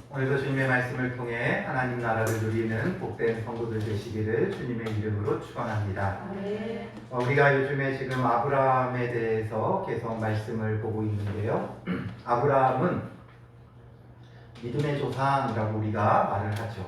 오늘도 주님의 말씀을 통해 하나님 나라를 누리는 복된 성도들 되시기를 주님의 이름으로 축원합니다. 우리가 요즘에 지금 아브라함에 대해서 계속 말씀을 보고 있는데요. 아브라함은 믿음의 조상이라고 우리가 말을 하죠.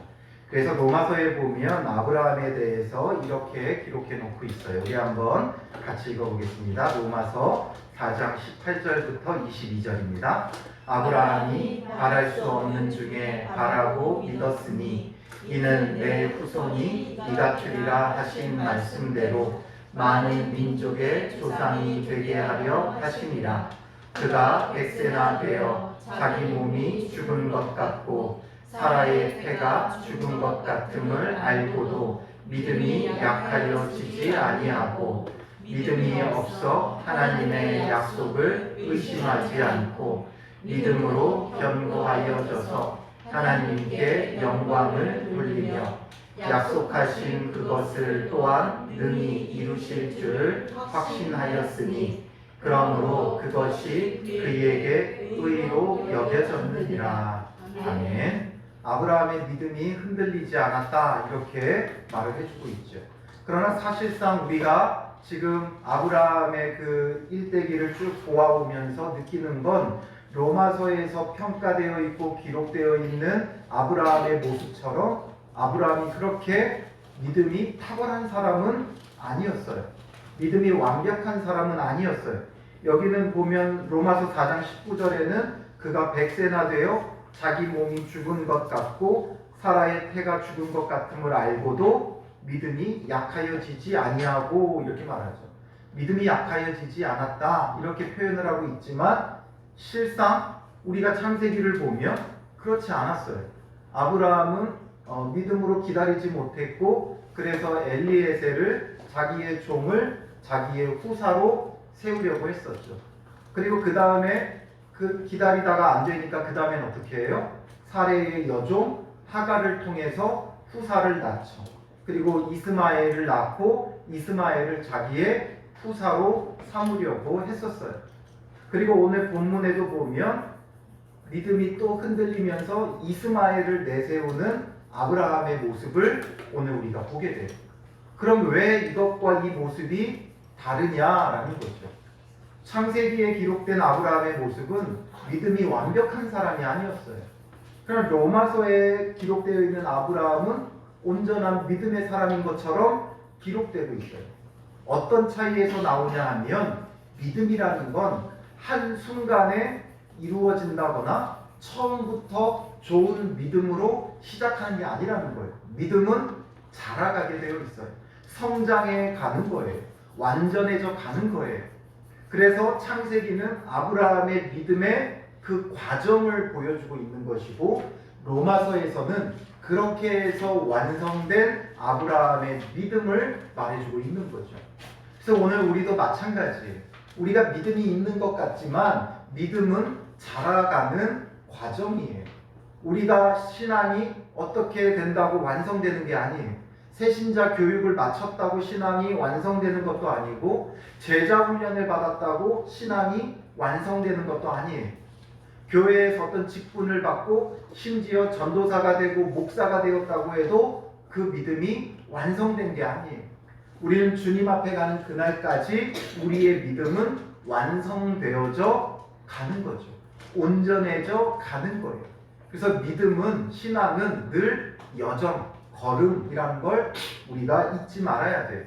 그래서 로마서에 보면 아브라함에 대해서 이렇게 기록해 놓고 있어요. 우리 한번 같이 읽어보겠습니다. 로마서 4장 18절부터 22절입니다. 아브라함이 바랄 수 없는 중에 바라고 믿었으니 이는 내 후손이 이가 되리라 하신 말씀대로 많은 민족의 조상이 되게 하려 하심이라. 그가 100세나 되어 자기 몸이 죽은 것 같고 사라의 태가 죽은 것 같음을 알고도 믿음이 약하여지지 아니하고 믿음이 없어 하나님의 약속을 의심하지 않고 믿음으로 견고하여져서 하나님께 영광을 돌리며 약속하신 그것을 또한 능히 이루실 줄 확신하였으니 그러므로 그것이 그에게 의로 여겨졌느니라. 아멘. 아브라함의 믿음이 흔들리지 않았다, 이렇게 말을 해주고 있죠. 그러나 사실상 우리가 지금 아브라함의 그 일대기를 쭉 보아보면서 느끼는 건 로마서에서 평가되어 있고 기록되어 있는 아브라함의 모습처럼 아브라함이 그렇게 믿음이 탁월한 사람은 아니었어요. 믿음이 완벽한 사람은 아니었어요. 여기는 보면 로마서 4장 19절에는 그가 100세나 되어 자기 몸이 죽은 것 같고 사라의 태가 죽은 것 같음을 알고도 믿음이 약하여지지 아니하고 이렇게 말하죠. 믿음이 약하여지지 않았다, 이렇게 표현을 하고 있지만 실상 우리가 창세기를 보면 그렇지 않았어요. 아브라함은 믿음으로 기다리지 못했고 그래서 엘리에셀을 자기의 종을 자기의 후사로 세우려고 했었죠. 그리고 그 다음에 그 기다리다가 안 되니까 그 다음엔 어떻게 해요? 사레의 여종 하갈을 통해서 후사를 낳죠. 그리고 이스마엘을 낳고 이스마엘을 자기의 후사로 삼으려고 했었어요. 그리고 오늘 본문에도 보면 믿음이 또 흔들리면서 이스마엘을 내세우는 아브라함의 모습을 오늘 우리가 보게 돼요. 그럼 왜 이것과 이 모습이 다르냐라는 거죠. 창세기에 기록된 아브라함의 모습은 믿음이 완벽한 사람이 아니었어요. 그러나 로마서에 기록되어 있는 아브라함은 온전한 믿음의 사람인 것처럼 기록되고 있어요. 어떤 차이에서 나오냐 하면 믿음이라는 건 한순간에 이루어진다거나 처음부터 좋은 믿음으로 시작하는 게 아니라는 거예요. 믿음은 자라가게 되어 있어요. 성장해 가는 거예요. 완전해져 가는 거예요. 그래서 창세기는 아브라함의 믿음의 그 과정을 보여주고 있는 것이고 로마서에서는 그렇게 해서 완성된 아브라함의 믿음을 말해주고 있는 거죠. 그래서 오늘 우리도 마찬가지예요. 우리가 믿음이 있는 것 같지만 믿음은 자라가는 과정이에요. 우리가 신앙이 어떻게 된다고 완성되는 게 아니에요. 새신자 교육을 마쳤다고 신앙이 완성되는 것도 아니고 제자 훈련을 받았다고 신앙이 완성되는 것도 아니에요. 교회에서 어떤 직분을 받고 심지어 전도사가 되고 목사가 되었다고 해도 그 믿음이 완성된 게 아니에요. 우리는 주님 앞에 가는 그날까지 우리의 믿음은 완성되어져 가는 거죠. 온전해져 가는 거예요. 그래서 믿음은, 신앙은 늘 여정, 걸음이라는 걸 우리가 잊지 말아야 돼요.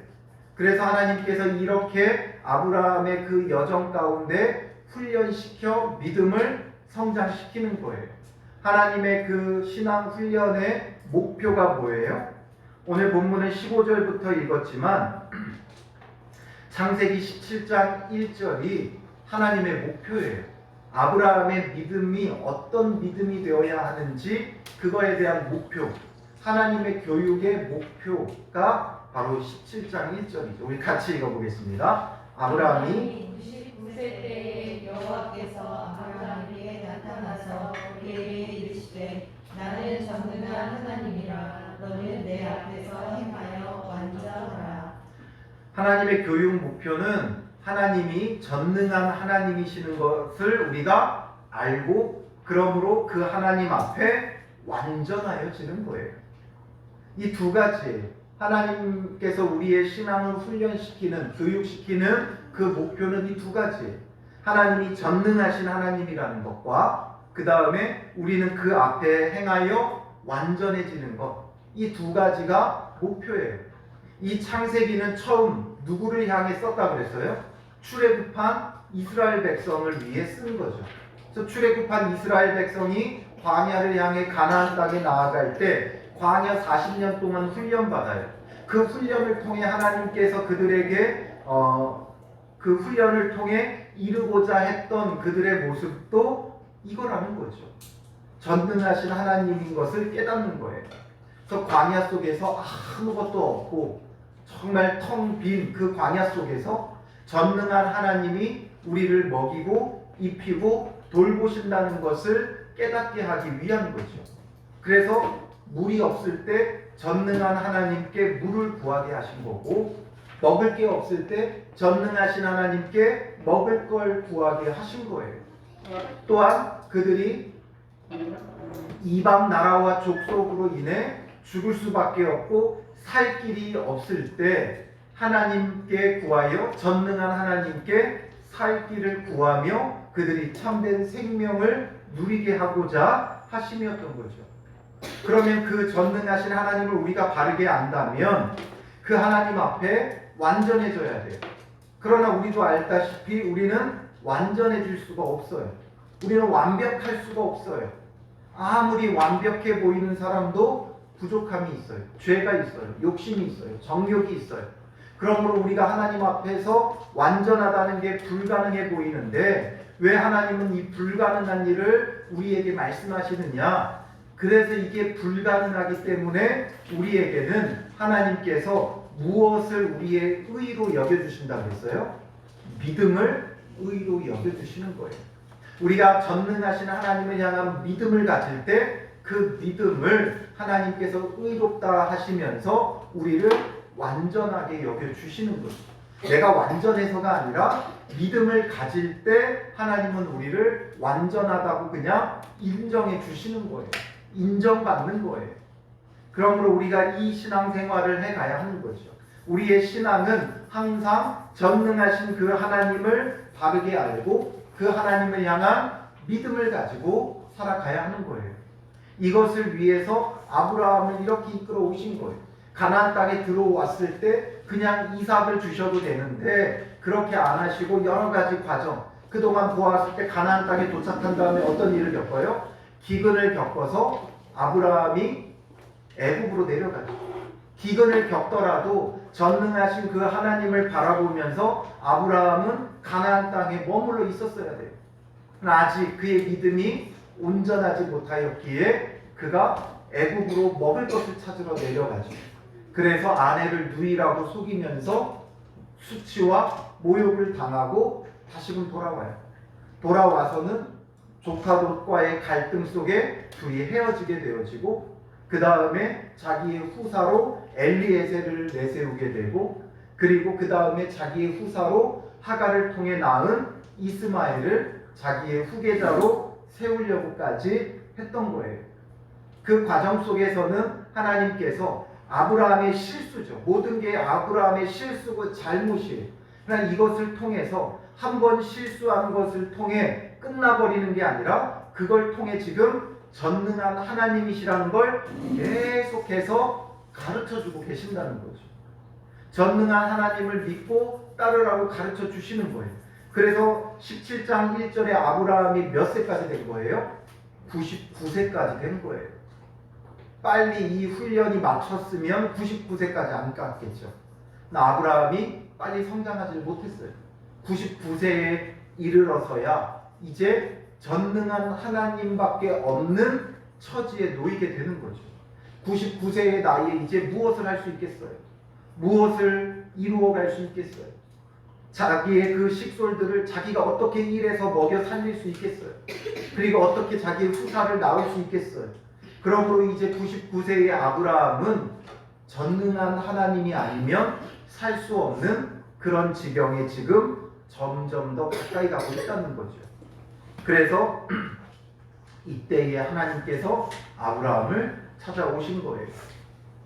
그래서 하나님께서 이렇게 아브라함의 그 여정 가운데 훈련시켜 믿음을 성장시키는 거예요. 하나님의 그 신앙 훈련의 목표가 뭐예요? 오늘 본문은 15절부터 읽었지만 창세기 17장 1절이 하나님의 목표예요. 아브라함의 믿음이 어떤 믿음이 되어야 하는지 그거에 대한 목표, 하나님의 교육의 목표가 바로 17장 1절이죠. 우리 같이 읽어보겠습니다. 아브라함이 99세 때에 여호와께서 아브라함에게 나타나서 그에게 이르시되 나는 전능한 하나님이라 너는 내 앞에서 행하여 완전하라. 하나님의 교육 목표는 하나님이 전능한 하나님이시는 것을 우리가 알고 그러므로 그 하나님 앞에 완전하여지는 거예요. 이 두 가지 하나님께서 우리의 신앙을 훈련시키는, 교육시키는 그 목표는 이 두 가지. 하나님이 전능하신 하나님이라는 것과 그 다음에 우리는 그 앞에 행하여 완전해지는 것. 이 두 가지가 목표예요. 이 창세기는 처음 누구를 향해 썼다 그랬어요? 출애굽한 이스라엘 백성을 위해 쓴 거죠. 그래서 출애굽한 이스라엘 백성이 광야를 향해 가나안 땅에 나아갈 때 광야 40년 동안 훈련받아요. 그 훈련을 통해 하나님께서 그들에게 그 훈련을 통해 이루고자 했던 그들의 모습도 이거라는 거죠. 전능하신 하나님인 것을 깨닫는 거예요. 그래서 광야 속에서 아무것도 없고 정말 텅 빈 그 광야 속에서 전능한 하나님이 우리를 먹이고 입히고 돌보신다는 것을 깨닫게 하기 위한 거죠. 그래서 물이 없을 때 전능한 하나님께 물을 구하게 하신 거고, 먹을 게 없을 때 전능하신 하나님께 먹을 걸 구하게 하신 거예요. 또한 그들이 이방 나라와 족속으로 인해 죽을 수밖에 없고 살 길이 없을 때 하나님께 구하여 전능한 하나님께 살 길을 구하며 그들이 참된 생명을 누리게 하고자 하심이었던 거죠. 그러면 그 전능하신 하나님을 우리가 바르게 안다면 그 하나님 앞에 완전해져야 돼요. 그러나 우리도 알다시피 우리는 완전해질 수가 없어요. 우리는 완벽할 수가 없어요. 아무리 완벽해 보이는 사람도 부족함이 있어요. 죄가 있어요. 욕심이 있어요. 정욕이 있어요. 그러므로 우리가 하나님 앞에서 완전하다는 게 불가능해 보이는데 왜 하나님은 이 불가능한 일을 우리에게 말씀하시느냐? 그래서 이게 불가능하기 때문에 우리에게는 하나님께서 무엇을 우리의 의로 여겨주신다고 했어요? 믿음을 의로 여겨주시는 거예요. 우리가 전능하신 하나님을 향한 믿음을 가질 때 그 믿음을 하나님께서 의롭다 하시면서 우리를 완전하게 여겨주시는 거죠. 내가 완전해서가 아니라 믿음을 가질 때 하나님은 우리를 완전하다고 그냥 인정해 주시는 거예요. 인정받는 거예요. 그러므로 우리가 이 신앙생활을 해가야 하는 거죠. 우리의 신앙은 항상 전능하신 그 하나님을 바르게 알고 그 하나님을 향한 믿음을 가지고 살아가야 하는 거예요. 이것을 위해서 아브라함을 이렇게 이끌어 오신 거예요. 가나안 땅에 들어왔을 때 그냥 이삭을 주셔도 되는데 그렇게 안 하시고 여러 가지 과정, 그동안 보았을 때 가나안 땅에 도착한 다음에 어떤 일을 겪어요? 기근을 겪어서 아브라함이 애굽으로 내려가죠. 기근을 겪더라도 전능하신 그 하나님을 바라보면서 아브라함은 가나안 땅에 머물러 있었어야 돼요. 아직 그의 믿음이 온전하지 못하였기에 그가 애굽으로 먹을 것을 찾으러 내려가죠. 그래서 아내를 누이라고 속이면서 수치와 모욕을 당하고 다시금 돌아와요. 돌아와서는 조카들과의 갈등 속에 둘이 헤어지게 되어지고 그 다음에 자기의 후사로 엘리에셀을 내세우게 되고 그리고 그 다음에 자기의 후사로 하갈을 통해 낳은 이스마엘을 자기의 후계자로 세우려고까지 했던 거예요. 그 과정 속에서는 하나님께서 아브라함의 실수죠. 모든 게 아브라함의 실수고 잘못이에요. 그러나 이것을 통해서 한 번 실수한 것을 통해 끝나버리는 게 아니라 그걸 통해 지금 전능한 하나님이시라는 걸 계속해서 가르쳐주고 계신다는 거죠. 전능한 하나님을 믿고 따르라고 가르쳐 주시는 거예요. 그래서 17장 1절에 아브라함이 몇 세까지 된 거예요? 99세까지 된 거예요. 빨리 이 훈련이 마쳤으면 99세까지 안 갔겠죠. 아브라함이 빨리 성장하지 못했어요. 99세에 이르러서야 이제 전능한 하나님밖에 없는 처지에 놓이게 되는 거죠. 99세의 나이에 이제 무엇을 할 수 있겠어요? 무엇을 이루어갈 수 있겠어요? 자기의 그 식솔들을 자기가 어떻게 일해서 먹여 살릴 수 있겠어요? 그리고 어떻게 자기의 후사를 낳을 수 있겠어요? 그러므로 이제 99세의 아브라함은 전능한 하나님이 아니면 살 수 없는 그런 지경에 지금 점점 더 가까이 가고 있다는 거죠. 그래서 이때에 하나님께서 아브라함을 찾아오신 거예요.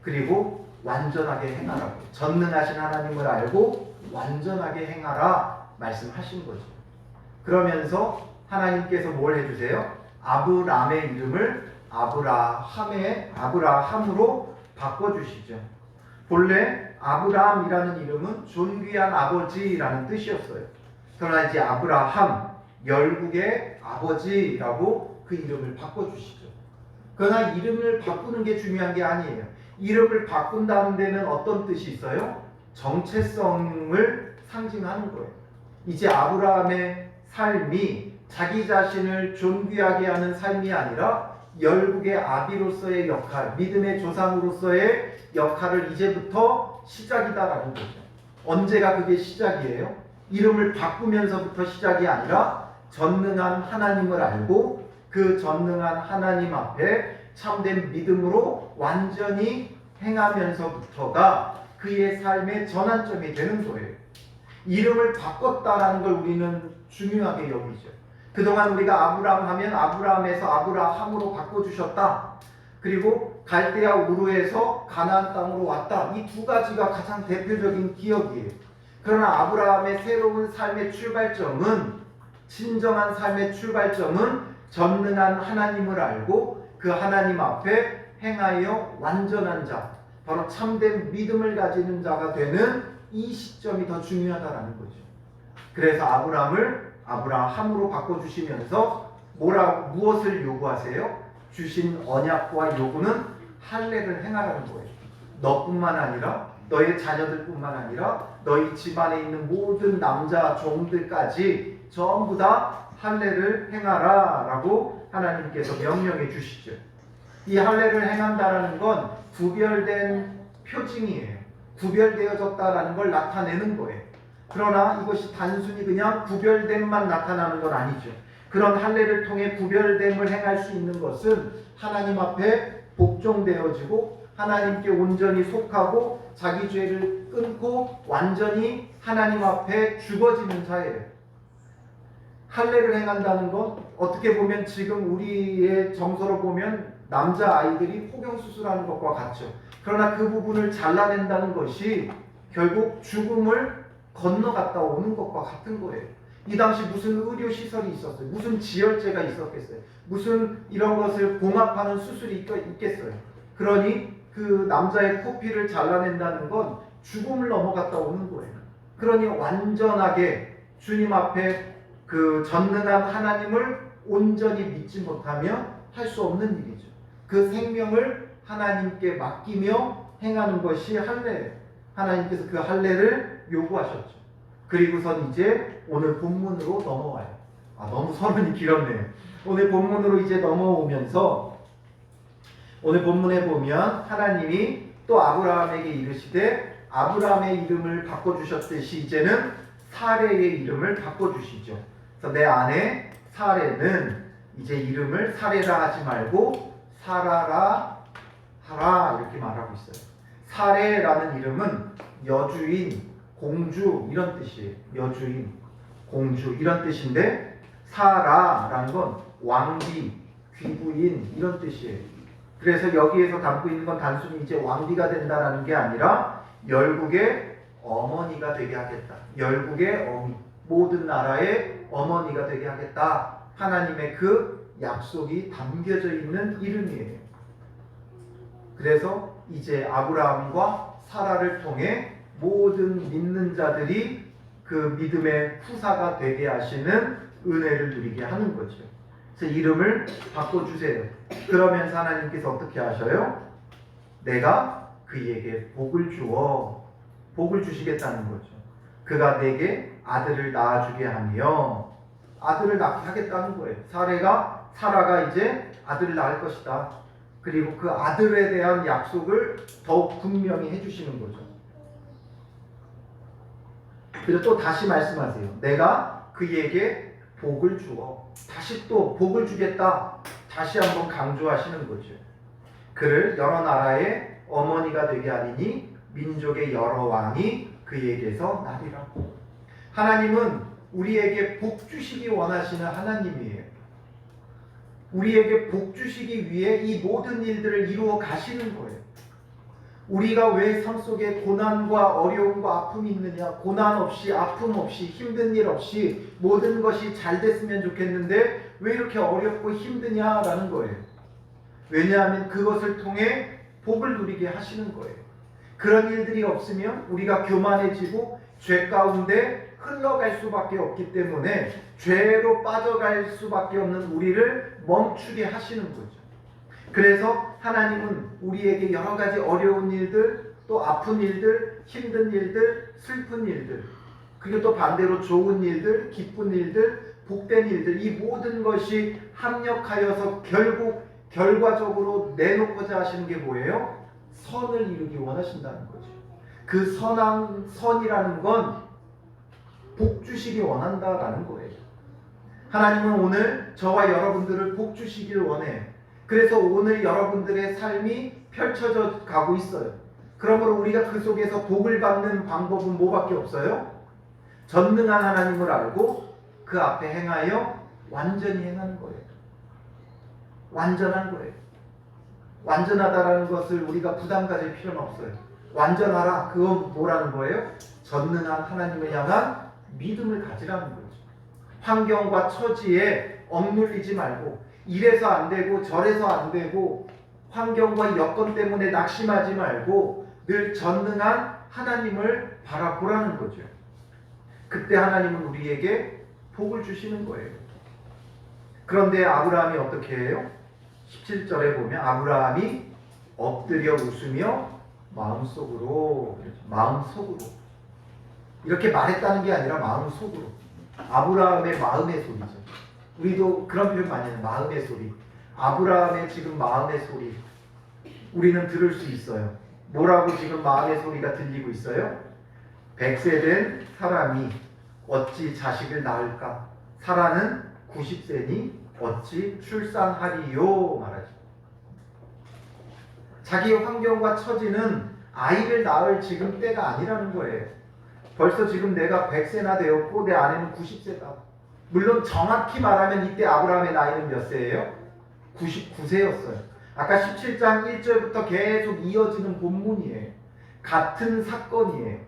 그리고 완전하게 행하라고, 전능하신 하나님을 알고 완전하게 행하라 말씀하신 거죠. 그러면서 하나님께서 뭘 해주세요? 아브람의 이름을 아브라함으로 바꿔주시죠. 본래 아브라함이라는 이름은 존귀한 아버지라는 뜻이었어요. 그러나 이제 아브라함, 열국의 아버지라고 그 이름을 바꿔주시죠. 그러나 이름을 바꾸는 게 중요한 게 아니에요. 이름을 바꾼다는 데는 어떤 뜻이 있어요? 정체성을 상징하는 거예요. 이제 아브라함의 삶이 자기 자신을 존귀하게 하는 삶이 아니라 열국의 아비로서의 역할, 믿음의 조상으로서의 역할을 이제부터 시작이다라는 거죠. 언제가 그게 시작이에요? 이름을 바꾸면서부터 시작이 아니라 전능한 하나님을 알고 그 전능한 하나님 앞에 참된 믿음으로 완전히 행하면서부터가 그의 삶의 전환점이 되는 거예요. 이름을 바꿨다라는 걸 우리는 중요하게 여기죠. 그동안 우리가 아브라함 하면 아브라함에서 아브라함으로 바꿔주셨다. 그리고 갈대아 우르에서 가나안 땅으로 왔다. 이 두 가지가 가장 대표적인 기억이에요. 그러나 아브라함의 새로운 삶의 출발점은, 진정한 삶의 출발점은 전능한 하나님을 알고 그 하나님 앞에 행하여 완전한 자, 바로 참된 믿음을 가지는 자가 되는 이 시점이 더 중요하다는 거죠. 그래서 아브라함을 아브라함으로 바꿔주시면서 무엇을 요구하세요? 주신 언약과 요구는 할례를 행하라는 거예요. 너뿐만 아니라 너의 자녀들뿐만 아니라 너희 집안에 있는 모든 남자 종들까지 전부 다 할례를 행하라 라고 하나님께서 명령해 주시죠. 이 할례를 행한다라는 건 구별된 표징이에요. 구별되어졌다라는 걸 나타내는 거예요. 그러나 이것이 단순히 그냥 구별됨만 나타나는 건 아니죠. 그런 할례를 통해 구별됨을 행할 수 있는 것은 하나님 앞에 복종되어지고 하나님께 온전히 속하고 자기 죄를 끊고 완전히 하나님 앞에 죽어지는 자예요. 할례를 행한다는 건 어떻게 보면 지금 우리의 정서로 보면 남자 아이들이 포경수술하는 것과 같죠. 그러나 그 부분을 잘라낸다는 것이 결국 죽음을 건너갔다 오는 것과 같은 거예요. 이 당시 무슨 의료시설이 있었어요? 무슨 지혈제가 있었겠어요? 무슨 이런 것을 봉합하는 수술이 있겠어요? 그러니 그 남자의 코피를 잘라낸다는 건 죽음을 넘어갔다 오는 거예요. 그러니 완전하게 주님 앞에 그 전능한 하나님을 온전히 믿지 못하면 할 수 없는 일이죠. 그 생명을 하나님께 맡기며 행하는 것이 할례예요. 하나님께서 그 할례를 요구하셨죠. 그리고선 이제 오늘 본문으로 넘어와요. 너무 서론이 길었네요. 오늘 본문으로 이제 넘어오면서 오늘 본문에 보면 하나님이 또 아브라함에게 이르시되 아브라함의 이름을 바꿔주셨듯이 이제는 사레의 이름을 바꿔주시죠. 그래서 내 아내 사레는 이제 이름을 사레라 하지 말고 사라라 하라 이렇게 말하고 있어요. 사레라는 이름은 여주인, 공주 이런 뜻이에요. 여주인, 공주 이런 뜻인데 사라라는 건 왕비, 귀부인 이런 뜻이에요. 그래서 여기에서 담고 있는 건 단순히 이제 왕비가 된다라는 게 아니라 열국의 어머니가 되게 하겠다. 열국의 모든 나라의 어머니가 되게 하겠다. 하나님의 그 약속이 담겨져 있는 이름이에요. 그래서 이제 아브라함과 사라를 통해 모든 믿는 자들이 그 믿음의 후사가 되게 하시는 은혜를 누리게 하는 거죠. 그래서 이름을 바꿔주세요. 그러면서 하나님께서 어떻게 하셔요? 내가 그에게 복을 주어 복을 주시겠다는 거죠. 그가 내게 아들을 낳아주게 하며 아들을 낳게 하겠다는 거예요. 사라가 이제 아들을 낳을 것이다. 그리고 그 아들에 대한 약속을 더욱 분명히 해주시는 거죠. 그리고 또 다시 말씀하세요. 내가 그에게 복을 주어 다시 또 복을 주겠다. 다시 한번 강조하시는 거죠. 그를 여러 나라의 어머니가 되게 하리니 민족의 여러 왕이 그에게서 나리라. 하나님은 우리에게 복 주시기 원하시는 하나님이에요. 우리에게 복 주시기 위해 이 모든 일들을 이루어 가시는 거예요. 우리가 왜 삶 속에 고난과 어려움과 아픔이 있느냐? 고난 없이, 아픔 없이, 힘든 일 없이 모든 것이 잘 됐으면 좋겠는데 왜 이렇게 어렵고 힘드냐라는 거예요. 왜냐하면 그것을 통해 복을 누리게 하시는 거예요. 그런 일들이 없으면 우리가 교만해지고 죄 가운데 흘러갈 수밖에 없기 때문에 죄로 빠져갈 수밖에 없는 우리를 멈추게 하시는 거죠. 그래서 하나님은 우리에게 여러 가지 어려운 일들, 또 아픈 일들, 힘든 일들, 슬픈 일들, 그리고 또 반대로 좋은 일들, 기쁜 일들, 복된 일들, 이 모든 것이 합력하여서 결국 결과적으로 내놓고자 하시는 게 뭐예요? 선을 이루기 원하신다는 거죠. 그 선이라는 건 복 주시기 원한다라는 거예요. 하나님은 오늘 저와 여러분들을 복 주시기를 원해요. 그래서 오늘 여러분들의 삶이 펼쳐져 가고 있어요. 그러므로 우리가 그 속에서 복을 받는 방법은 뭐밖에 없어요? 전능한 하나님을 알고 그 앞에 행하여 완전히 행하는 거예요. 완전한 거예요. 완전하다라는 것을 우리가 부담 가질 필요는 없어요. 완전하라, 그건 뭐라는 거예요? 전능한 하나님을 향한 믿음을 가지라는 거죠. 환경과 처지에 억눌리지 말고, 이래서 안 되고 저래서 안 되고 환경과 여건 때문에 낙심하지 말고 늘 전능한 하나님을 바라보라는 거죠. 그때 하나님은 우리에게 복을 주시는 거예요. 그런데 아브라함이 어떻게 해요? 17절에 보면 아브라함이 엎드려 웃으며 마음속으로 이렇게 말했다는 게 아니라 마음속으로, 아브라함의 마음의 소리죠. 우리도 그런 표현 많이 해요. 마음의 소리. 아브라함의 지금 마음의 소리 우리는 들을 수 있어요. 뭐라고 지금 마음의 소리가 들리고 있어요? 100세 된 사람이 어찌 자식을 낳을까? 사라는 90세니 어찌 출산하리요? 말하죠. 자기의 환경과 처지는 아이를 낳을 지금 때가 아니라는 거예요. 벌써 지금 내가 100세나 되었고 내 아내는 90세다. 물론 정확히 말하면 이때 아브라함의 나이는 몇 세예요? 99세였어요. 아까 17장 1절부터 계속 이어지는 본문이에요. 같은 사건이에요.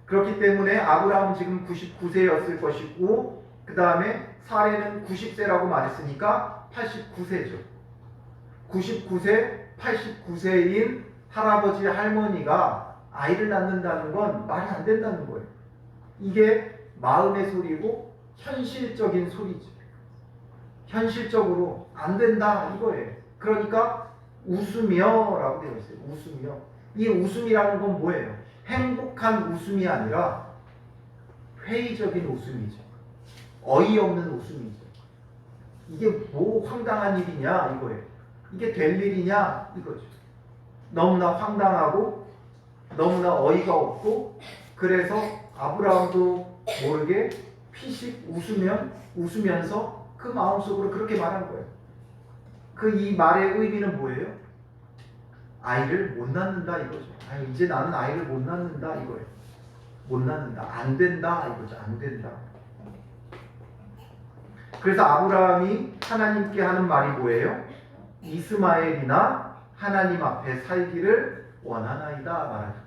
그렇기 때문에 아브라함은 지금 99세였을 것이고 그 다음에 사레는 90세라고 말했으니까 89세죠. 99세, 89세인 할아버지, 할머니가 아이를 낳는다는 건 말이 안 된다는 거예요. 이게 마음의 소리고 현실적인 소리죠. 현실적으로 안 된다 이거예요. 그러니까 웃으며라고 되어 있어요. 웃으며. 이 웃음이라는 건 뭐예요? 행복한 웃음이 아니라 회의적인 웃음이죠. 어이없는 웃음이죠. 이게 뭐 황당한 일이냐 이거예요. 이게 될 일이냐 이거죠. 너무나 황당하고 너무나 어이가 없고, 그래서 아브라함도 모르게 피식 웃으면서 그 마음속으로 그렇게 말한 거예요. 그 이 말의 의미는 뭐예요? 아이를 못 낳는다 이거죠. 이제 나는 아이를 못 낳는다 이거예요. 못 낳는다, 안 된다 이거죠. 안 된다. 그래서 아브라함이 하나님께 하는 말이 뭐예요? 이스마엘이나 하나님 앞에 살기를 원하나이다 말하죠.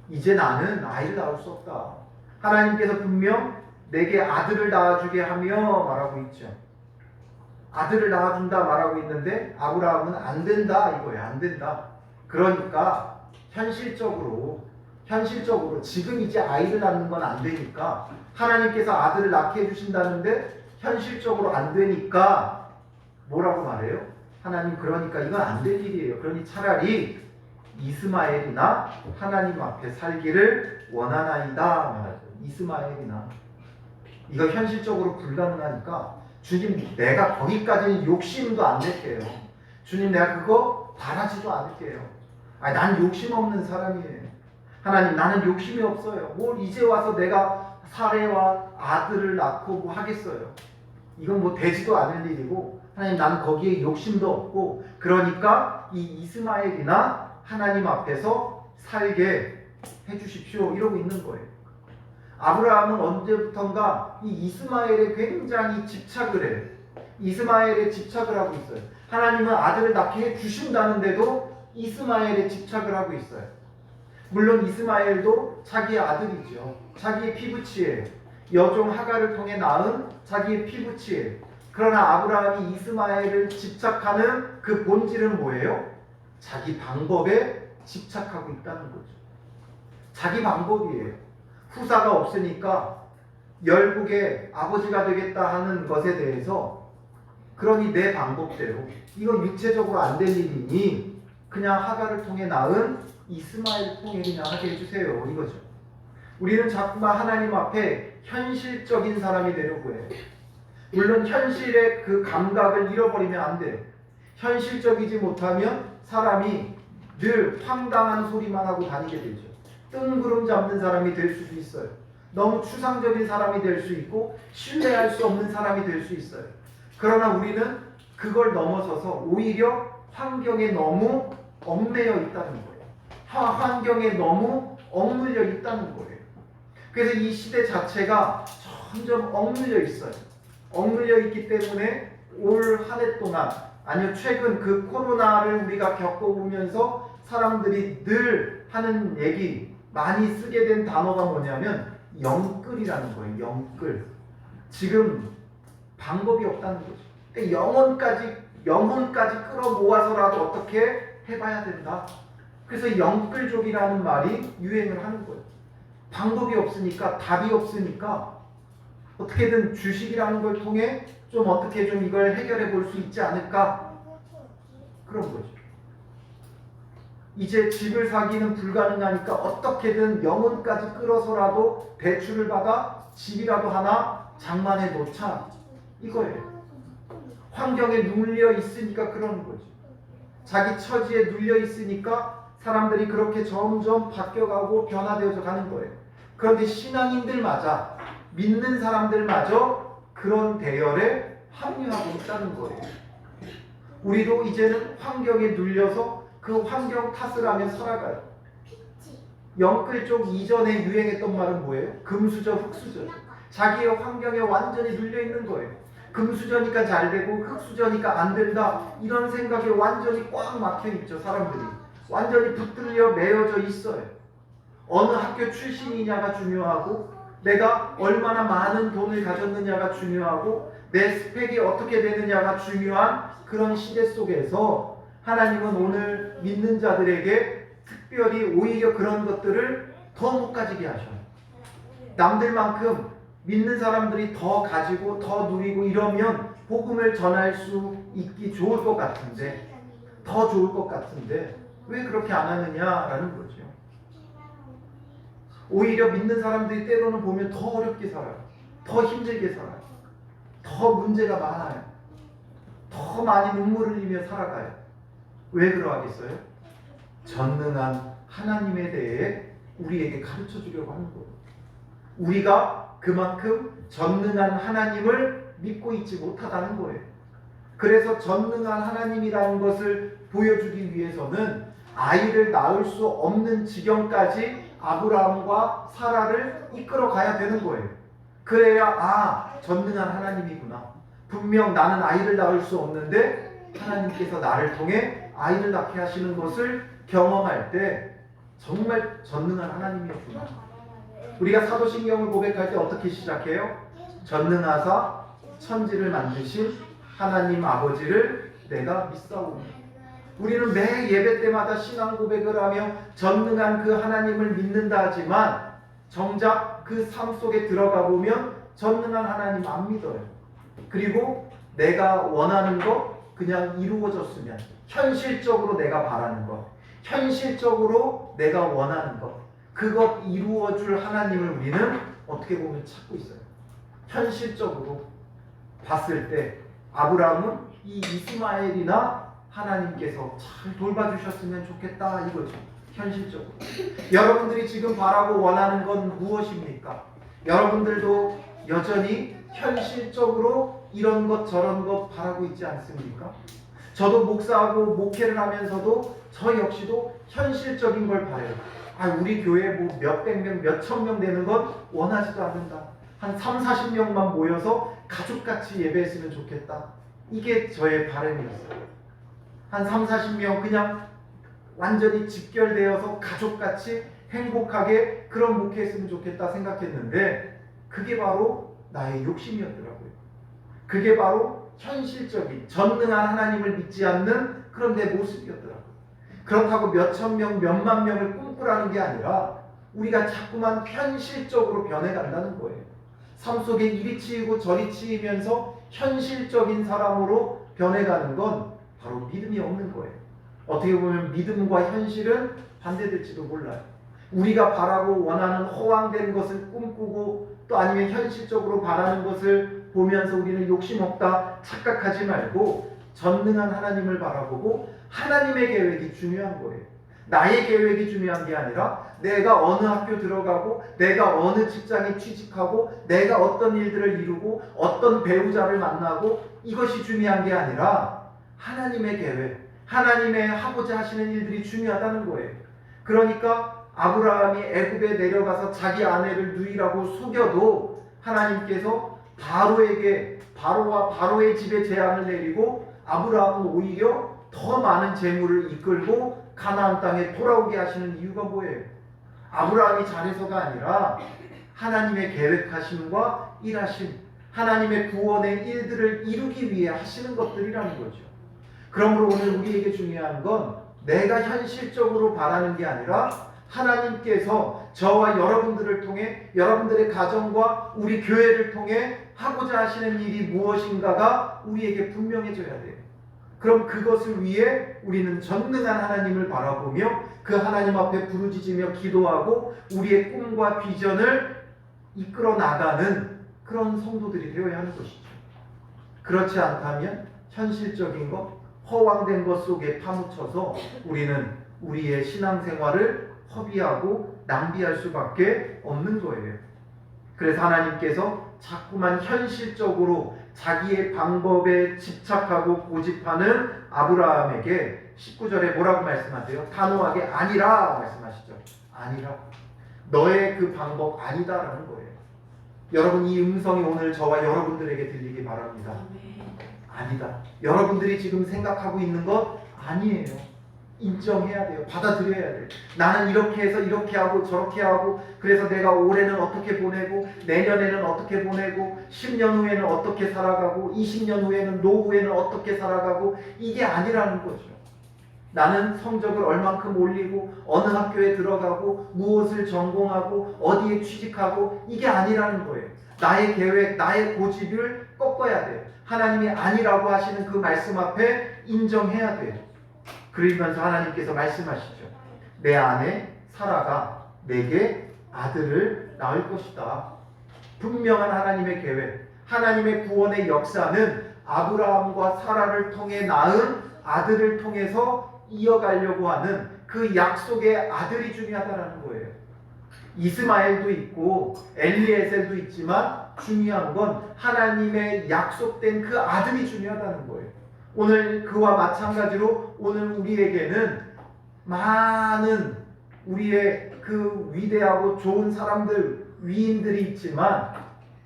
이제 나는 아이를 낳을 수 없다. 하나님께서 분명 내게 아들을 낳아주게 하며 말하고 있죠. 아들을 낳아준다 말하고 있는데 아브라함은 안 된다 이거예요. 안 된다. 그러니까 현실적으로 지금 이제 아이를 낳는 건 안 되니까, 하나님께서 아들을 낳게 해주신다는데 현실적으로 안 되니까 뭐라고 말해요? 하나님, 그러니까 이건 안 될 일이에요. 그러니 차라리 이스마엘이나 하나님 앞에 살기를 원하나이다 말하죠. 이스마엘이나. 이거 현실적으로 불가능하니까 주님, 내가 거기까지는 욕심도 안 낼게요. 주님, 내가 그거 바라지도 않을게요. 난 욕심 없는 사람이에요. 하나님, 나는 욕심이 없어요. 뭘 이제 와서 내가 사례와 아들을 낳고 뭐 하겠어요. 이건 뭐 되지도 않을 일이고, 하나님, 나는 거기에 욕심도 없고, 그러니까 이 이스마엘이나 하나님 앞에서 살게 해주십시오 이러고 있는 거예요. 아브라함은 언제부턴가 이 이스마엘에 굉장히 집착을 해요. 이스마엘에 집착을 하고 있어요. 하나님은 아들을 낳게 해 주신다는데도 이스마엘에 집착을 하고 있어요. 물론 이스마엘도 자기의 아들이죠. 자기의 피부치예요. 여종 하갈을 통해 낳은 자기의 피부치예요. 그러나 아브라함이 이스마엘을 집착하는 그 본질은 뭐예요? 자기 방법에 집착하고 있다는 거죠. 자기 방법이에요. 후사가 없으니까 열국의 아버지가 되겠다 하는 것에 대해서 그러니 내 방법대로 이건 육체적으로 안 될 일이니 그냥 하갈을 통해 낳은 이스마엘 통해 그냥 하게 해주세요. 이거죠. 우리는 자꾸만 하나님 앞에 현실적인 사람이 되려고 해요. 물론 현실의 그 감각을 잃어버리면 안 돼요. 현실적이지 못하면 사람이 늘 황당한 소리만 하고 다니게 되죠. 뜬구름 잡는 사람이 될 수도 있어요. 너무 추상적인 사람이 될 수 있고 신뢰할 수 없는 사람이 될 수 있어요. 그러나 우리는 그걸 넘어서서 오히려 환경에 너무 얽매여 있다는 거예요. 환경에 너무 억눌려 있다는 거예요. 그래서 이 시대 자체가 점점 억눌려 있어요. 억눌려 있기 때문에 올 한 해 동안 아니요 최근 그 코로나를 우리가 겪어보면서 사람들이 늘 하는 얘기 많이 쓰게 된 단어가 뭐냐면 영끌이라는 거예요. 영끌. 지금 방법이 없다는 거죠. 그러니까 영혼까지 끌어모아서라도 어떻게 해봐야 된다. 그래서 영끌족이라는 말이 유행을 하는 거예요. 방법이 없으니까, 답이 없으니까 어떻게든 주식이라는 걸 통해 좀 어떻게 좀 이걸 해결해 볼 수 있지 않을까, 그런 거죠. 이제 집을 사기는 불가능하니까 어떻게든 영혼까지 끌어서라도 대출을 받아 집이라도 하나 장만해 놓자, 이거예요. 환경에 눌려 있으니까 그러는 거죠. 자기 처지에 눌려 있으니까 사람들이 그렇게 점점 바뀌어가고 변화되어져 가는 거예요. 그런데 신앙인들마저, 믿는 사람들마저 그런 대열에 합류하고 있다는 거예요. 우리도 이제는 환경에 눌려서 그 환경 탓을 하며 살아가요. 영끌족 이전에 유행했던 말은 뭐예요? 금수저, 흙수저죠. 자기의 환경에 완전히 눌려 있는 거예요. 금수저니까 잘 되고 흙수저니까 안 된다, 이런 생각에 완전히 꽉 막혀 있죠. 사람들이 완전히 붙들려 매여져 있어요. 어느 학교 출신이냐가 중요하고, 내가 얼마나 많은 돈을 가졌느냐가 중요하고, 내 스펙이 어떻게 되느냐가 중요한 그런 시대 속에서 하나님은 오늘 믿는 자들에게 특별히 오히려 그런 것들을 더 못 가지게 하셔요. 남들만큼 믿는 사람들이 더 가지고 더 누리고 이러면 복음을 전할 수 있기 좋을 것 같은데, 더 좋을 것 같은데 왜 그렇게 안 하느냐라는 거죠. 오히려 믿는 사람들이 때로는 보면 더 어렵게 살아요. 더 힘들게 살아요. 더 문제가 많아요. 더 많이 눈물을 흘리며 살아가요. 왜 그러하겠어요? 전능한 하나님에 대해 우리에게 가르쳐 주려고 하는 거예요. 우리가 그만큼 전능한 하나님을 믿고 있지 못하다는 거예요. 그래서 전능한 하나님이라는 것을 보여주기 위해서는 아이를 낳을 수 없는 지경까지 아브라함과 사라를 이끌어 가야 되는 거예요. 그래야 전능한 하나님이구나. 분명 나는 아이를 낳을 수 없는데 하나님께서 나를 통해 아이를 낳게 하시는 것을 경험할 때 정말 전능한 하나님이었구나. 우리가 사도신경을 고백할 때 어떻게 시작해요? 전능하사 천지를 만드신 하나님 아버지를 내가 믿사오니. 우리는 매 예배 때마다 신앙 고백을 하며 전능한 그 하나님을 믿는다 하지만 정작 그 삶 속에 들어가 보면 전능한 하나님 안 믿어요. 그리고 내가 원하는 것 그냥 이루어졌으면, 현실적으로 내가 바라는 것, 현실적으로 내가 원하는 것, 그것 이루어줄 하나님을 우리는 어떻게 보면 찾고 있어요. 현실적으로 봤을 때 아브라함은 이 이스마엘이나 하나님께서 잘 돌봐주셨으면 좋겠다, 이거죠. 현실적으로. 여러분들이 지금 바라고 원하는 건 무엇입니까? 여러분들도 여전히 현실적으로 이런 것 저런 것 바라고 있지 않습니까? 저도 목사하고 목회를 하면서도 저 역시도 현실적인 걸 바라요. 우리 교회 뭐 몇백 명, 몇천 명 되는 건 원하지도 않는다. 한 3, 40명만 모여서 가족같이 예배했으면 좋겠다. 이게 저의 바람이었어요. 한 3, 40명 그냥 완전히 직결되어서 가족같이 행복하게 그런 목회했으면 좋겠다 생각했는데 그게 바로 나의 욕심이었더라고요. 그게 바로 현실적인 전능한 하나님을 믿지 않는 그런 내 모습이었더라고요. 그렇다고 몇천 명, 몇만 명을 꿈꾸라는 게 아니라 우리가 자꾸만 현실적으로 변해간다는 거예요. 삶 속에 이리 치이고 저리 치이면서 현실적인 사람으로 변해가는 건 바로 믿음이 없는 거예요. 어떻게 보면 믿음과 현실은 반대될지도 몰라요. 우리가 바라고 원하는 허황된 것을 꿈꾸고 또 아니면 현실적으로 바라는 것을 보면서 우리는 욕심 없다 착각하지 말고 전능한 하나님을 바라보고 하나님의 계획이 중요한 거예요. 나의 계획이 중요한 게 아니라 내가 어느 학교 들어가고 내가 어느 직장에 취직하고 내가 어떤 일들을 이루고 어떤 배우자를 만나고 이것이 중요한 게 아니라 하나님의 계획, 하나님의 하고자 하시는 일들이 중요하다는 거예요. 그러니까 아브라함이 애굽에 내려가서 자기 아내를 누이라고 속여도 하나님께서 바로와 바로의 집에 재앙을 내리고 아브라함은 오히려 더 많은 재물을 이끌고 가나안 땅에 돌아오게 하시는 이유가 뭐예요? 아브라함이 잘해서가 아니라 하나님의 계획하심과 일하심, 하나님의 구원의 일들을 이루기 위해 하시는 것들이라는 거죠. 그러므로 오늘 우리에게 중요한 건 내가 현실적으로 바라는 게 아니라 하나님께서 저와 여러분들을 통해 여러분들의 가정과 우리 교회를 통해 하고자 하시는 일이 무엇인가가 우리에게 분명해져야 돼요. 그럼 그것을 위해 우리는 전능한 하나님을 바라보며 그 하나님 앞에 부르짖으며 기도하고 우리의 꿈과 비전을 이끌어 나가는 그런 성도들이 되어야 하는 것이죠. 그렇지 않다면 현실적인 것, 허황된 것 속에 파묻혀서 우리는 우리의 신앙생활을 허비하고 낭비할 수밖에 없는 거예요. 그래서 하나님께서 자꾸만 현실적으로 자기의 방법에 집착하고 고집하는 아브라함에게 19절에 뭐라고 말씀하세요? 단호하게 아니라 말씀하시죠. 아니라. 너의 그 방법 아니다라는 거예요. 여러분 이 음성이 오늘 저와 여러분들에게 들리기 바랍니다. 아니다. 여러분들이 지금 생각하고 있는 것 아니에요. 인정해야 돼요. 받아들여야 돼요. 나는 이렇게 해서 이렇게 하고 저렇게 하고 그래서 내가 올해는 어떻게 보내고 내년에는 어떻게 보내고 10년 후에는 어떻게 살아가고 20년 후에는 노후에는 어떻게 살아가고 이게 아니라는 거죠. 나는 성적을 얼만큼 올리고 어느 학교에 들어가고 무엇을 전공하고 어디에 취직하고 이게 아니라는 거예요. 나의 계획, 나의 고집을 꺾어야 돼요. 하나님이 아니라고 하시는 그 말씀 앞에 인정해야 돼요. 그러면서 하나님께서 말씀하시죠. 내 아내 사라가 내게 아들을 낳을 것이다. 분명한 하나님의 계획, 하나님의 구원의 역사는 아브라함과 사라를 통해 낳은 아들을 통해서 이어가려고 하는 그 약속의 아들이 중요하다는 거예요. 이스마엘도 있고 엘리에셀도 있지만 중요한 건 하나님의 약속된 그 아들이 중요하다는 거예요. 오늘 그와 마찬가지로 오늘 우리에게는 많은 우리의 그 위대하고 좋은 사람들, 위인들이 있지만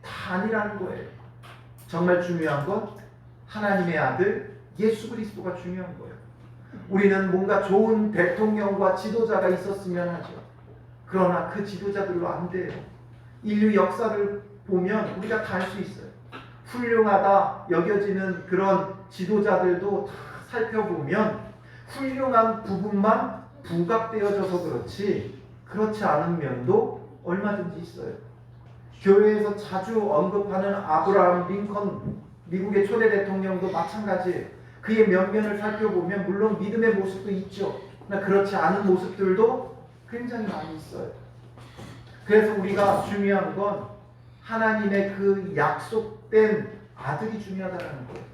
다 아니라는 거예요. 정말 중요한 건 하나님의 아들 예수 그리스도가 중요한 거예요. 우리는 뭔가 좋은 대통령과 지도자가 있었으면 하죠. 그러나 그 지도자들로 안 돼요. 인류 역사를 보면 우리가 다 알 수 있어요. 훌륭하다 여겨지는 그런 지도자들도 다 살펴보면 훌륭한 부분만 부각되어져서 그렇지 그렇지 않은 면도 얼마든지 있어요. 교회에서 자주 언급하는 아브라함 링컨 미국의 초대 대통령도 마찬가지예요. 그의 면면을 살펴보면 물론 믿음의 모습도 있죠. 그러나 그렇지 않은 모습들도 굉장히 많이 있어요. 그래서 우리가 중요한 건 하나님의 그 약속된 아들이 중요하다는 거예요.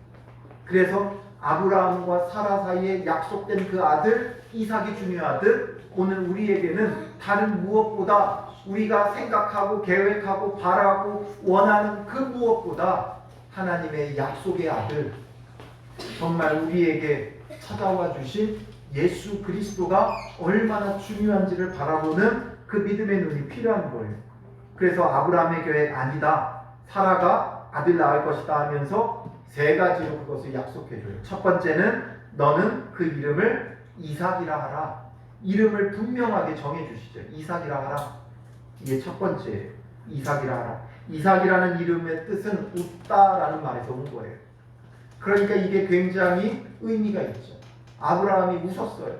그래서 아브라함과 사라 사이에 약속된 그 아들 이삭이 중요하듯 오늘 우리에게는 다른 무엇보다 우리가 생각하고 계획하고 바라고 원하는 그 무엇보다 하나님의 약속의 아들 정말 우리에게 찾아와 주신 예수 그리스도가 얼마나 중요한지를 바라보는 그 믿음의 눈이 필요한 거예요. 그래서 아브라함의 계획 아니다. 사라가 아들 낳을 것이다 하면서 세 가지로 그것을 약속해줘요. 첫 번째는 너는 그 이름을 이삭이라 하라. 이름을 분명하게 정해주시죠. 이삭이라 하라. 이게 첫 번째예요. 이삭이라 하라. 이삭이라는 이름의 뜻은 웃다라는 말에서 온 거예요. 그러니까 이게 굉장히 의미가 있죠. 아브라함이 웃었어요.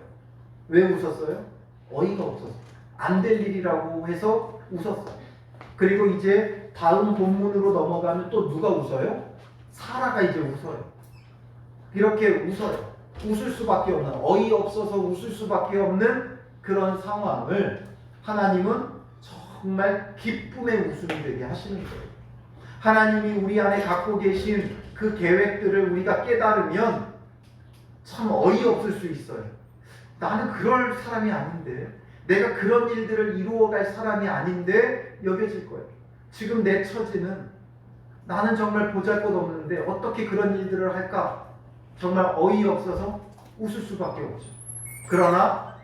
왜 웃었어요? 어이가 없어서. 안 될 일이라고 해서 웃었어요. 그리고 이제 다음 본문으로 넘어가면 또 누가 웃어요? 사라가 이제 웃어요. 이렇게 웃어요. 웃을 수밖에 없는, 어이없어서 웃을 수밖에 없는 그런 상황을 하나님은 정말 기쁨의 웃음이 되게 하시는 거예요. 하나님이 우리 안에 갖고 계신 그 계획들을 우리가 깨달으면 참 어이없을 수 있어요. 나는 그럴 사람이 아닌데, 내가 그런 일들을 이루어갈 사람이 아닌데 여겨질 거예요. 지금 내 처지는 나는 정말 보잘것없는데 어떻게 그런 일들을 할까? 정말 어이없어서 웃을 수밖에 없죠. 그러나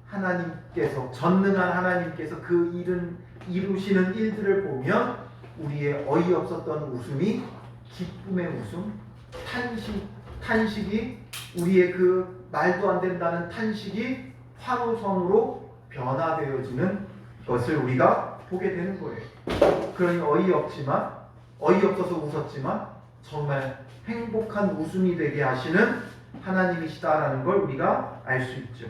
하나님께서, 전능한 하나님께서 그 일은 이루시는 일들을 보면 우리의 어이없었던 웃음이 기쁨의 웃음, 탄식이 우리의 그 말도 안 된다는 탄식이 환호성으로 변화되어지는 것을 우리가 보게 되는 거예요. 그러니 어이없어서 웃었지만 정말 행복한 웃음이 되게 하시는 하나님이시다라는 걸 우리가 알 수 있죠.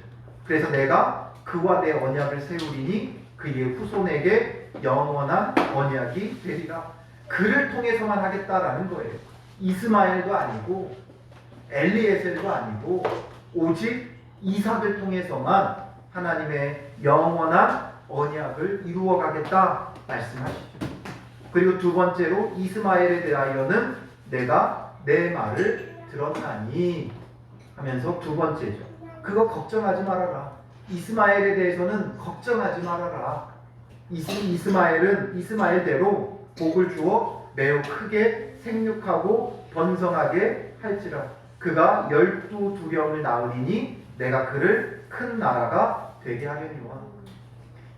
그래서 내가 그와 내 언약을 세우리니 그의 후손에게 영원한 언약이 되리라. 그를 통해서만 하겠다라는 거예요. 이스마엘도 아니고 엘리에셀도 아니고 오직 이삭을 통해서만 하나님의 영원한 언약을 이루어 가겠다 말씀하시죠. 그리고 두 번째로 이스마엘에 대하여는 내가 내 말을 들었나니 하면서 두 번째죠. 그거 걱정하지 말아라. 이스마엘에 대해서는 걱정하지 말아라. 이스마엘은 이스마엘대로 복을 주어 매우 크게 생육하고 번성하게 할지라. 그가 12두령을 낳으리니 내가 그를 큰 나라가 되게 하려니와.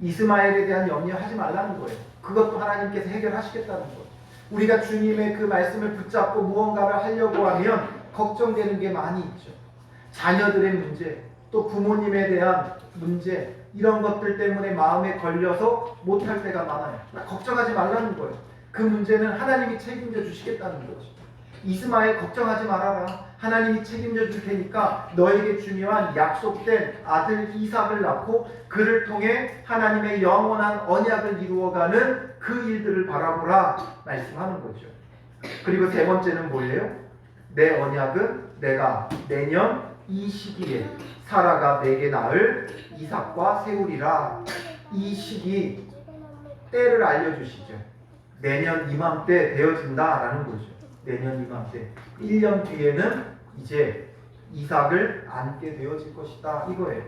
이스마엘에 대한 염려하지 말라는 거예요. 그것도 하나님께서 해결하시겠다는 거예요. 우리가 주님의 그 말씀을 붙잡고 무언가를 하려고 하면 걱정되는 게 많이 있죠. 자녀들의 문제, 또 부모님에 대한 문제, 이런 것들 때문에 마음에 걸려서 못할 때가 많아요. 걱정하지 말라는 거예요. 그 문제는 하나님이 책임져 주시겠다는 거죠. 이스마엘 걱정하지 말아라. 하나님이 책임져 줄 테니까 너에게 중요한 약속된 아들 이삭을 낳고 그를 통해 하나님의 영원한 언약을 이루어가는 그 일들을 바라보라 말씀하는 거죠. 그리고 세 번째는 뭐예요? 내 언약은 내가 내년 이 시기에 사라가 내게 낳을 이삭과 세우리라. 이 시기 때를 알려주시죠. 내년 이맘때 되어진다라는 거죠. 내년 이맘때 1년 뒤에는 이제 이삭을 안게 되어질 것이다 이거예요.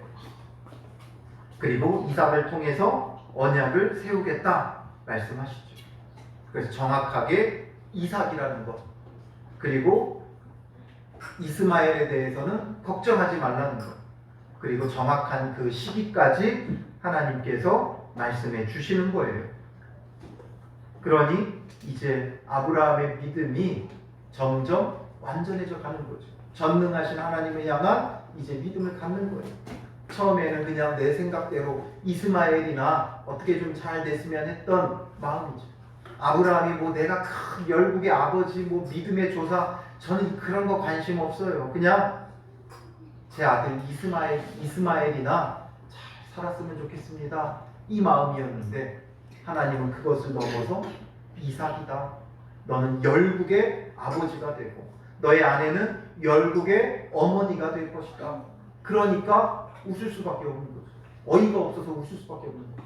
그리고 이삭을 통해서 언약을 세우겠다 말씀하시죠. 그래서 정확하게 이삭이라는 것, 그리고 이스마엘에 대해서는 걱정하지 말라는 것, 그리고 정확한 그 시기까지 하나님께서 말씀해 주시는 거예요. 그러니 이제 아브라함의 믿음이 점점 완전해져 가는 거죠. 전능하신 하나님을 향한 이제 믿음을 갖는 거예요. 처음에는 그냥 내 생각대로 이스마엘이나 어떻게 좀 잘 됐으면 했던 마음이죠. 아브라함이 뭐 내가 큰 열국의 아버지, 뭐 믿음의 조사, 저는 그런 거 관심 없어요. 그냥 제 아들 이스마엘이나 잘 살았으면 좋겠습니다. 이 마음이었는데 하나님은 그것을 넘어서 이삭이다. 너는 열국의 아버지가 되고 너의 아내는 열국의 어머니가 될 것이다. 그러니까 웃을 수밖에 없는 거죠. 어이가 없어서 웃을 수밖에 없는 거죠.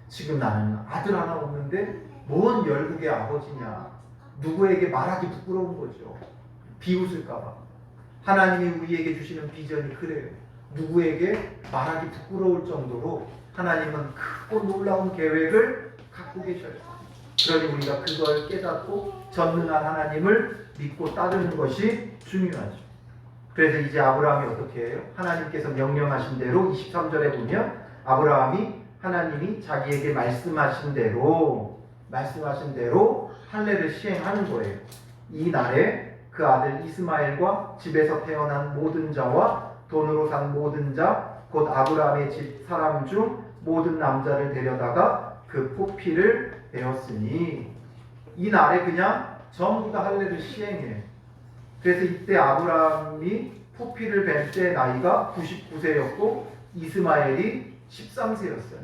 지금 나는 아들 하나 없는데 뭔 열국의 아버지냐. 누구에게 말하기 부끄러운 거죠. 비웃을까봐. 하나님이 우리에게 주시는 비전이 그래요. 누구에게 말하기 부끄러울 정도로 하나님은 크고 놀라운 계획을 갖고 계셔요. 그러니 우리가 그걸 깨닫고 전능한 하나님을 믿고 따르는 것이 중요하죠. 그래서 이제 아브라함이 어떻게 해요? 하나님께서 명령하신 대로 23절에 보면 아브라함이 하나님이 자기에게 말씀하신 대로 할례를 시행하는 거예요. 이 날에 그 아들 이스마엘과 집에서 태어난 모든 자와 돈으로 산 모든 자 곧 아브라함의 집 사람 중 모든 남자를 데려다가 그 포피를 베었으니 이 날에 그냥 전부 다 할례를 시행해. 그래서 이때 아브라함이 포피를 벤 때 나이가 99세였고 이스마엘이 13세였어요.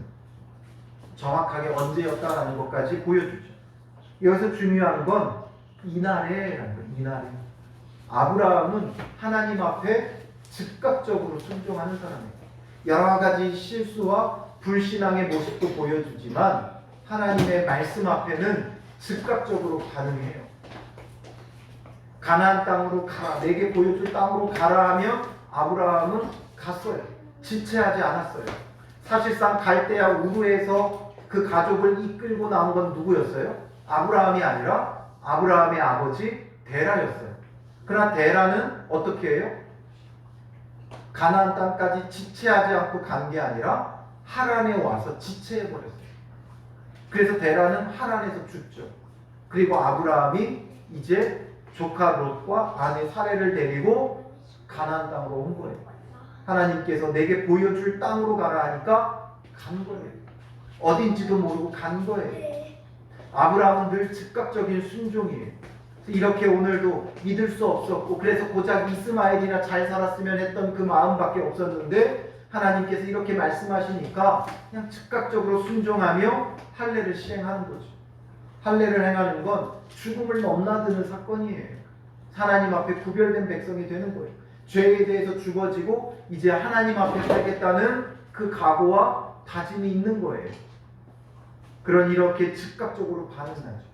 정확하게 언제였다라는 것까지 보여주죠. 여기서 중요한 건 이날에라는 거예요. 이날에. 아브라함은 하나님 앞에 즉각적으로 순종하는 사람이에요. 여러 가지 실수와 불신앙의 모습도 보여주지만 하나님의 말씀 앞에는 즉각적으로 반응해요. 가나안 땅으로 가라, 내게 보여줄 땅으로 가라 하면 아브라함은 갔어요. 지체하지 않았어요. 사실상 갈대아 우르에서 그 가족을 이끌고 나온 건 누구였어요? 아브라함이 아니라 아브라함의 아버지 데라였어요. 그러나 데라는 어떻게 해요? 가나안 땅까지 지체하지 않고 간 게 아니라 하란에 와서 지체해버렸어요. 그래서 데라는 하란에서 죽죠. 그리고 아브라함이 이제 조카 롯과 아내 사레를 데리고 가나안 땅으로 온 거예요. 하나님께서 내게 보여줄 땅으로 가라 하니까 간 거예요. 어딘지도 모르고 간 거예요. 아브라함은 늘 즉각적인 순종이에요. 이렇게 오늘도 믿을 수 없었고 그래서 고작 이스마엘이나 잘 살았으면 했던 그 마음밖에 없었는데 하나님께서 이렇게 말씀하시니까 그냥 즉각적으로 순종하며 할례를 시행하는 거죠. 할례를 행하는 건 죽음을 넘나드는 사건이에요. 하나님 앞에 구별된 백성이 되는 거예요. 죄에 대해서 죽어지고 이제 하나님 앞에 살겠다는 그 각오와 다짐이 있는 거예요. 그런 이렇게 즉각적으로 반응하죠.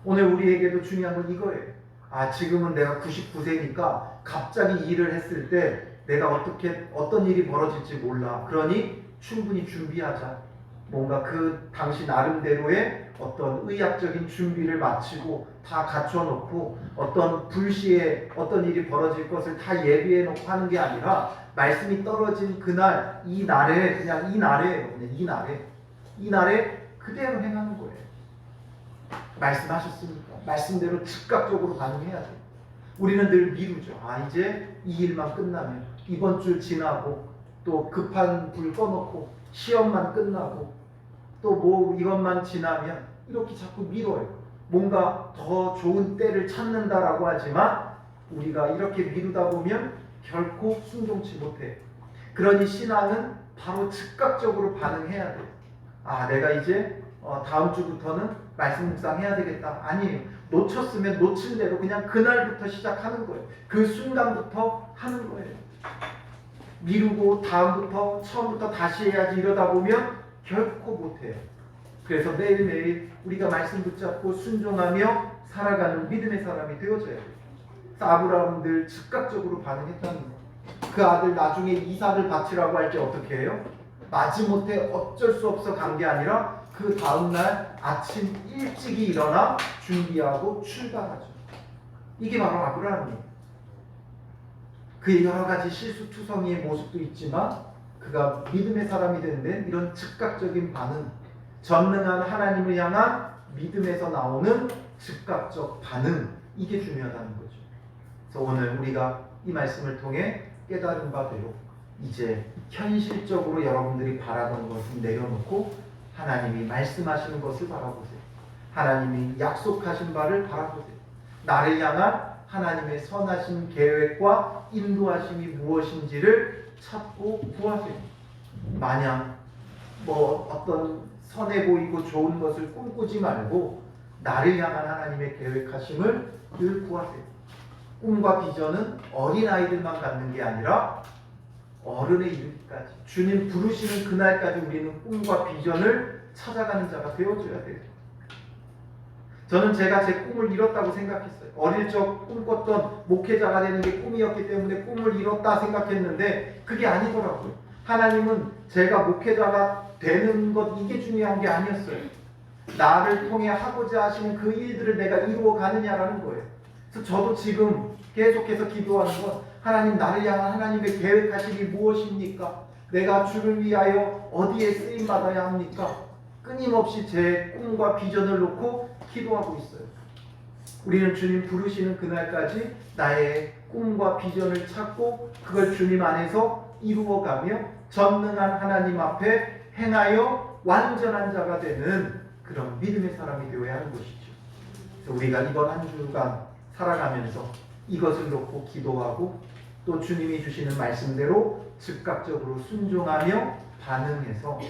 오늘 우리에게도 중요한 건 이거예요. 아, 지금은 내가 99세니까 갑자기 일을 했을 때 내가 어떤 일이 벌어질지 몰라. 그러니 충분히 준비하자. 뭔가 그 당시 나름대로의 어떤 의학적인 준비를 마치고 다 갖춰놓고 어떤 불시에 어떤 일이 벌어질 것을 다 예비해놓고 하는 게 아니라 말씀이 떨어진 그날 이 날에 그냥 이 날에 그대로 행하는 거예요. 말씀하셨으니까 말씀대로 즉각적으로 반응해야 돼요. 우리는 늘 미루죠. 아, 이제 이 일만 끝나면 이번 주 지나고 또 급한 불 꺼놓고 시험만 끝나고 또 뭐 이것만 지나면 이렇게 자꾸 미뤄요. 뭔가 더 좋은 때를 찾는다라고 하지만 우리가 이렇게 미루다 보면 결코 순종치 못해요. 그러니 신앙은 바로 즉각적으로 반응해야 돼요. 아, 내가 이제 다음 주부터는 말씀 묵상해야 되겠다. 아니에요. 놓쳤으면 놓친 대로 그냥 그날부터 시작하는 거예요. 그 순간부터 하는 거예요. 미루고 다음부터 처음부터 다시 해야지 이러다 보면 결코 못해요. 그래서 매일매일 우리가 말씀 붙잡고 순종하며 살아가는 믿음의 사람이 되어져야 돼요. 아브라함은 늘 즉각적으로 반응했다는 거예요. 그 아들 나중에 이삭을 바치라고 할 때 어떻게 해요? 마지못해 어쩔 수 없어 간 게 아니라 그 다음날 아침 일찍이 일어나 준비하고 출발하죠. 이게 바로 아브라함이에요. 그의 여러 가지 실수투성이의 모습도 있지만 그가 믿음의 사람이 된 데는 이런 즉각적인 반응, 전능한 하나님을 향한 믿음에서 나오는 즉각적 반응, 이게 중요하다는 거죠. 그래서 오늘 우리가 이 말씀을 통해 깨달은 바대로 이제 현실적으로 여러분들이 바라던 것을 내려놓고 하나님이 말씀하시는 것을 바라보세요. 하나님이 약속하신 바를 바라보세요. 나를 향한 하나님의 선하신 계획과 인도하심이 무엇인지를 찾고 구하세요. 마냥 뭐 어떤 선해 보이고 좋은 것을 꿈꾸지 말고 나를 향한 하나님의 계획하심을 늘 구하세요. 꿈과 비전은 어린아이들만 갖는 게 아니라 어른에 이르기까지 주님 부르시는 그날까지 우리는 꿈과 비전을 찾아가는 자가 되어줘야 돼요. 저는 제가 제 꿈을 이뤘다고 생각했어요. 어릴 적 꿈꿨던 목회자가 되는 게 꿈이었기 때문에 꿈을 이뤘다 생각했는데 그게 아니더라고요. 하나님은 제가 목회자가 되는 것 이게 중요한 게 아니었어요. 나를 통해 하고자 하시는 그 일들을 내가 이루어 가느냐라는 거예요. 그래서 저도 지금 계속해서 기도하는 건 하나님 나를 향한 하나님의 계획하심이 무엇입니까? 내가 주를 위하여 어디에 쓰임 받아야 합니까? 끊임없이 제 꿈과 비전을 놓고 기도하고 있어요. 우리는 주님 부르시는 그날까지 나의 꿈과 비전을 찾고 그걸 주님 안에서 이루어가며 전능한 하나님 앞에 행하여 완전한 자가 되는 그런 믿음의 사람이 되어야 하는 것이죠. 그래서 우리가 이번 한 주간 살아가면서 이것을 놓고 기도하고 또 주님이 주시는 말씀대로 즉각적으로 순종하며 반응해서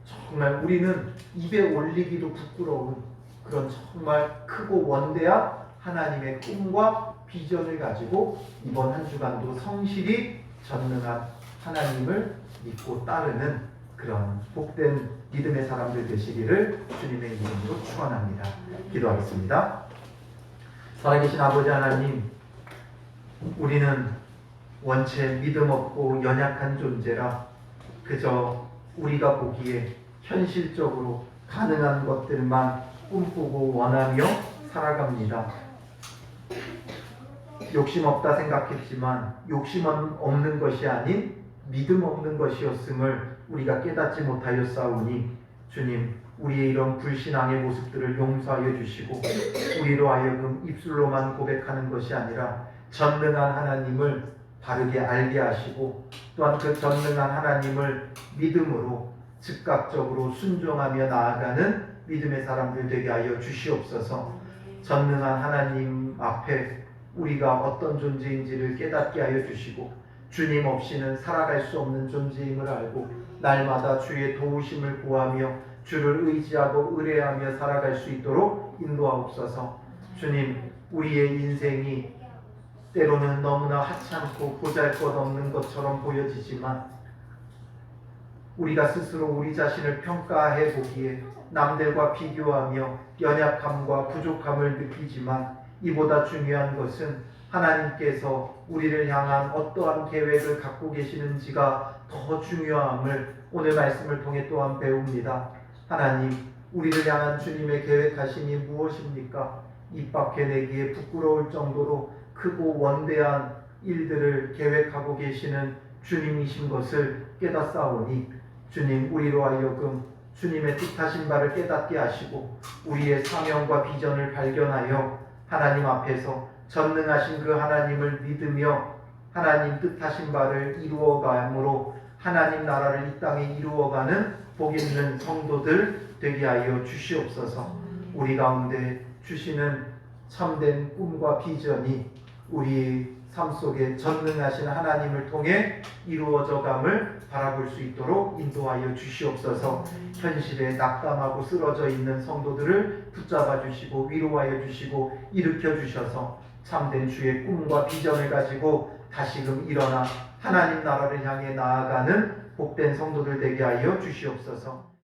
정말 우리는 입에 올리기도 부끄러운 그런 정말 크고 원대한 하나님의 꿈과 비전을 가지고 이번 한 주간도 성실히 전능한 하나님을 믿고 따르는 그런 복된 믿음의 사람들 되시기를 주님의 이름으로 축원합니다. 기도하겠습니다. 살아계신 아버지 하나님, 우리는 원체 믿음 없고 연약한 존재라 그저 우리가 보기에 현실적으로 가능한 것들만 꿈꾸고 원하며 살아갑니다. 욕심 없다 생각했지만 욕심 없는 것이 아닌 믿음 없는 것이었음을 우리가 깨닫지 못하였사오니 주님, 우리의 이런 불신앙의 모습들을 용서하여 주시고 우리로 하여금 입술로만 고백하는 것이 아니라 전능한 하나님을 바르게 알게 하시고 또한 그 전능한 하나님을 믿음으로 즉각적으로 순종하며 나아가는 믿음의 사람들 되게 하여 주시옵소서. 전능한 하나님 앞에 우리가 어떤 존재인지를 깨닫게 하여 주시고 주님 없이는 살아갈 수 없는 존재임을 알고 날마다 주의 도우심을 구하며 주를 의지하고 의뢰하며 살아갈 수 있도록 인도하옵소서. 주님, 우리의 인생이 때로는 너무나 하찮고 보잘것없는 것처럼 보여지지만 우리가 스스로 우리 자신을 평가해 보기에 남들과 비교하며 연약함과 부족함을 느끼지만 이보다 중요한 것은 하나님께서 우리를 향한 어떠한 계획을 갖고 계시는지가 더 중요함을 오늘 말씀을 통해 또한 배웁니다. 하나님, 우리를 향한 주님의 계획하심이 무엇입니까? 입 밖에 내기에 부끄러울 정도로 크고 원대한 일들을 계획하고 계시는 주님이신 것을 깨닫사오니 주님, 우리로 하여금 주님의 뜻하신 바를 깨닫게 하시고 우리의 사명과 비전을 발견하여 하나님 앞에서 전능하신 그 하나님을 믿으며 하나님 뜻하신 바를 이루어감으로 하나님 나라를 이 땅에 이루어가는 복 있는 성도들 되게 하여 주시옵소서. 우리 가운데 주시는 참된 꿈과 비전이 우리 삶 속에 전능하신 하나님을 통해 이루어져감을 바라볼 수 있도록 인도하여 주시옵소서. 현실에 낙담하고 쓰러져 있는 성도들을 붙잡아 주시고 위로하여 주시고 일으켜 주셔서 참된 주의 꿈과 비전을 가지고 다시금 일어나 하나님 나라를 향해 나아가는 복된 성도들 되게 하여 주시옵소서.